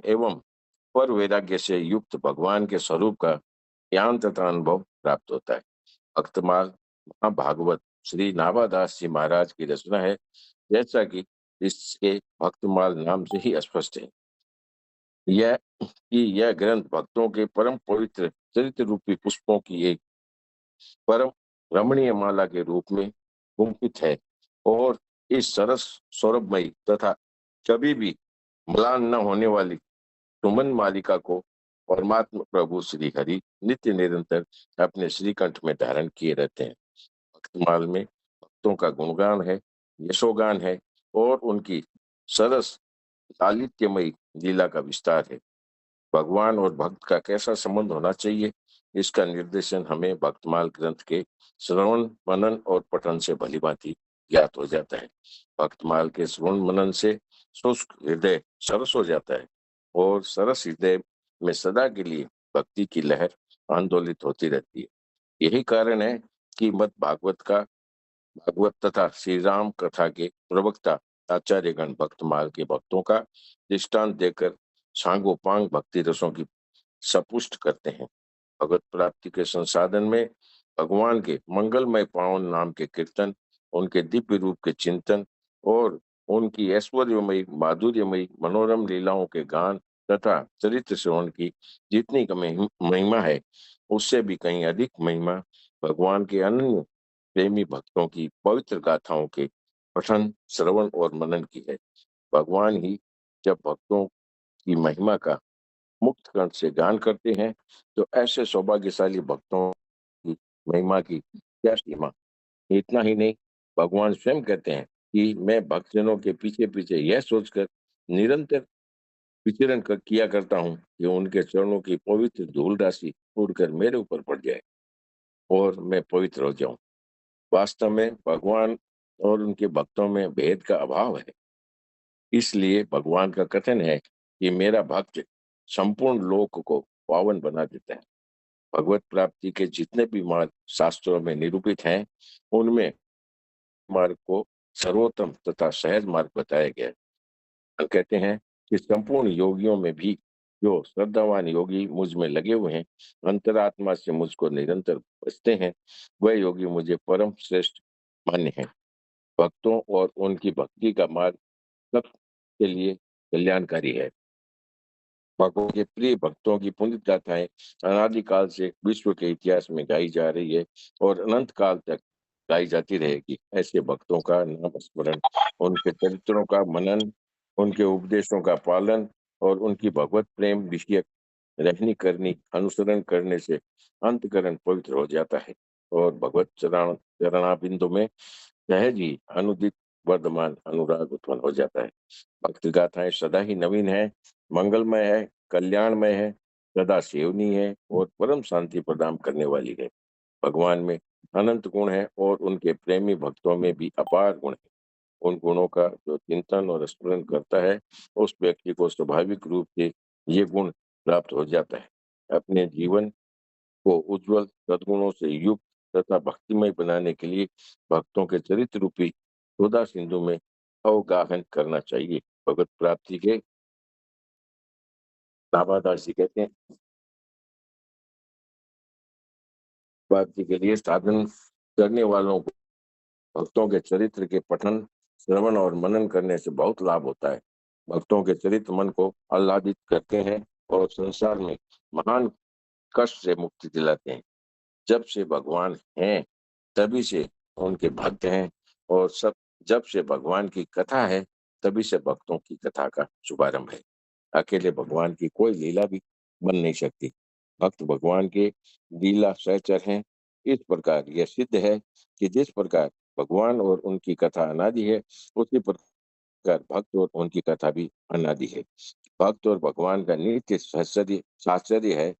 एवं पर वैराग्य से युक्त भगवान के स्वरूप का ज्ञान तथा अनुभव प्राप्त होता है। भक्तमाल महाभागवत श्री नाभादास जी महाराज की रचना है, जैसा कि इसके भक्तमाल नाम से ही स्पष्ट है। यह ग्रंथ भक्तों के परम पवित्र चरित्र रूपी पुष्पों की एक परम रमणीय माला के रूप में कुंठित है और इस सरस सौरभमयी तथा कभी भी म्लान न होने वाली सुमन मालिका को परमात्मा प्रभु श्री हरि नित्य निरंतर अपने श्रीकंठ में धारण किए रहते हैं। भक्तमाल में भक्तों का गुणगान है, यशोगान है और उनकी सरस लालित्यमयी लीला का विस्तार है। भगवान और भक्त का कैसा संबंध होना चाहिए, इसका निर्देशन हमें भक्तमाल ग्रंथ के श्रवण मनन और पठन से भलीभांति ज्ञात हो जाता है। भक्तमाल के श्रवण मनन से शुष्क हृदय सरस हो जाता है और सरस हृदय में सदा के लिए भक्ति की लहर आंदोलित होती रहती है। यही कारण है कि मत भागवत तथा श्री राम कथा के प्रवक्ता आचार्यगण भक्तमाल के भक्तों का दृष्टांत देकर सांगोपांग भक्ति रसों की सपुष्ट करते हैं। भगवत प्राप्ति के संसाधन में भगवान के मंगलमय पावन नाम के कीर्तन, उनके दिव्य रूप के चिंतन और उनकी ऐश्वर्यमयी माधुर्यमयी मनोरम लीलाओं के गान तथा चरित्र श्रवण की जितनी महिमा है, उससे भी कहीं अधिक महिमा भगवान के अनन्य प्रेमी भक्तों की पवित्र गाथाओं के पठन, श्रवण और मनन की है। भगवान ही जब भक्तों की महिमा का मुक्त कंठ से गान करते हैं, तो ऐसे सौभाग्यशाली भक्तों की महिमा की क्या सीमा। इतना ही नहीं, भगवान स्वयं कहते हैं कि मैं भक्तजनों के पीछे पीछे यह सोचकर निरंतर किया करता हूँ कि उनके चरणों की पवित्र धूल राशि उड़कर मेरे ऊपर पड़ जाए और मैं पवित्र हो जाऊं। वास्तव में भगवान और उनके भक्तों में भेद का अभाव है। इसलिए भगवान का कथन है कि मेरा भक्त संपूर्ण लोक को पावन बना देता है। भगवत प्राप्ति के जितने भी मार्ग शास्त्रों में निरूपित हैं, उनमें मार्ग को सर्वोत्तम तथा सहज मार्ग बताया गया है। हम कहते हैं कि संपूर्ण योगियों में भी जो श्रद्धावान योगी मुझ में लगे हुए हैं, अंतरात्मा से मुझको निरंतर बसते हैं, वह योगी मुझे परम श्रेष्ठ मान्य है। भक्तों और उनकी भक्ति का मार्ग सबके लिए कल्याणकारी है। भगवान के प्रिय भक्तों की पुण्य गाथाएं अनादिकाल से विश्व के इतिहास में गाई जा रही है और अनंत काल तक गाई जाती रहेगी। ऐसे भक्तों का नाम स्मरण, उनके चरित्रों का मनन, उनके उपदेशों का पालन और उनकी भगवत प्रेम विषयक रहनी करनी अनुसरण करने से अंतकरण पवित्र हो जाता है और भगवत चरणाबिंदु में सहज ही अनुदित वर्धमान अनुराग उत्पन्न हो जाता है। भक्ति गाथाएं सदा ही नवीन है, मंगलमय है, कल्याणमय है, सदा सेवनीय है और परम शांति प्रदान करने वाली है। भगवान में अनंत गुण है और उनके प्रेमी भक्तों में भी अपार गुण है। उन गुणों का जो चिंतन और स्मरण करता है, उस व्यक्ति को स्वाभाविक रूप से ये गुण प्राप्त हो जाता है। अपने जीवन को उज्जवल सद्गुणों से युक्त तथा भक्तिमय बनाने के लिए भक्तों के चरित्र रूपी सुधा सिंधु में अवगाहन करना चाहिए। भगवत प्राप्ति के नाभादास जी कहते हैं, प्राप्ति के लिए साधन करने वालों को भक्तों के चरित्र के पठन, श्रवण और मनन करने से बहुत लाभ होता है। भक्तों के चरित्र मन को आह्लादित करते हैं और संसार में महान कष्ट से मुक्ति दिलाते हैं। जब से भगवान हैं, तभी से उनके भक्त हैं और सब जब से भगवान की कथा है, तभी से भक्तों की कथा का शुभारंभ है। अकेले भगवान की कोई लीला भी बन नहीं सकती। भक्त भगवान के लीला सहचर हैं। इस प्रकार यह सिद्ध है कि जिस प्रकार भगवान और उनकी कथा अनादि है, उसी प्रकार भक्त और उनकी कथा भी अनादि है। भक्त और भगवान का नित्य साहचर्य है।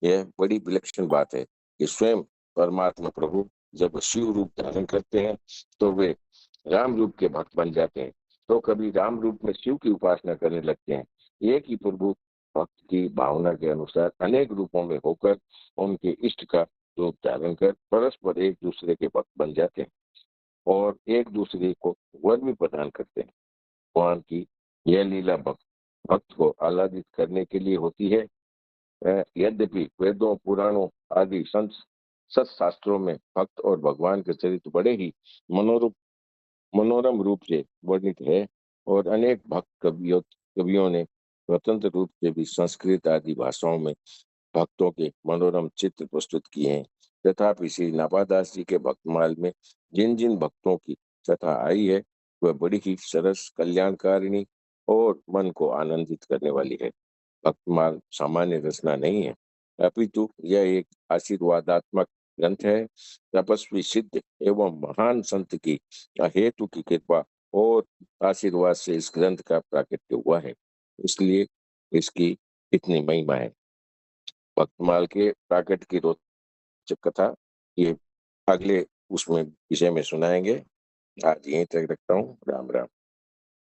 यह बड़ी विलक्षण बात है कि स्वयं परमात्मा प्रभु जब शिव रूप धारण करते हैं, तो वे राम रूप के भक्त बन जाते हैं। तो कभी राम रूप में शिव की उपासना करने लगते हैं। एक ही प्रभु भक्त की भावना के अनुसार अनेक रूपों में होकर उनके इष्ट का रूप धारण कर परस्पर एक दूसरे के भक्त बन जाते हैं और एक दूसरे को वर भी प्रदान करते हैं। भगवान की यह लीला भक्त भक्त को आह्लादित करने के लिए होती है। यद्यपि वेदों, पुराणों आदि संत सत्शास्त्रों में भक्त और भगवान के चरित्र बड़े ही मनोरूप मनोरम रूप से वर्णित है और अनेक भक्त कवियों ने स्वतंत्र रूप से भी संस्कृत आदि भाषाओं में भक्तों के मनोरम चित्र प्रस्तुत किए हैं। तथापि श्री नापादास जी के भक्तमाल में जिन जिन भक्तों की कथा आई है वह बड़ी ही सरस, कल्याणकारिणी और मन को आनंदित करने वाली है। भक्तमाल सामान्य रचना नहीं है, अपितु यह एक आशीर्वादात्मक ग्रंथ है। तपस्वी, सिद्ध एवं महान संत की अहेतु की कृपा और आशीर्वाद से इस ग्रंथ का प्राकट्य हुआ है, इसलिए इसकी इतनी महिमा है। भक्तमाल के प्राकट्य की रोचक कथा ये अगले उसमें विषय में सुनाएंगे। आज यहीं तक रखता हूँ। राम राम।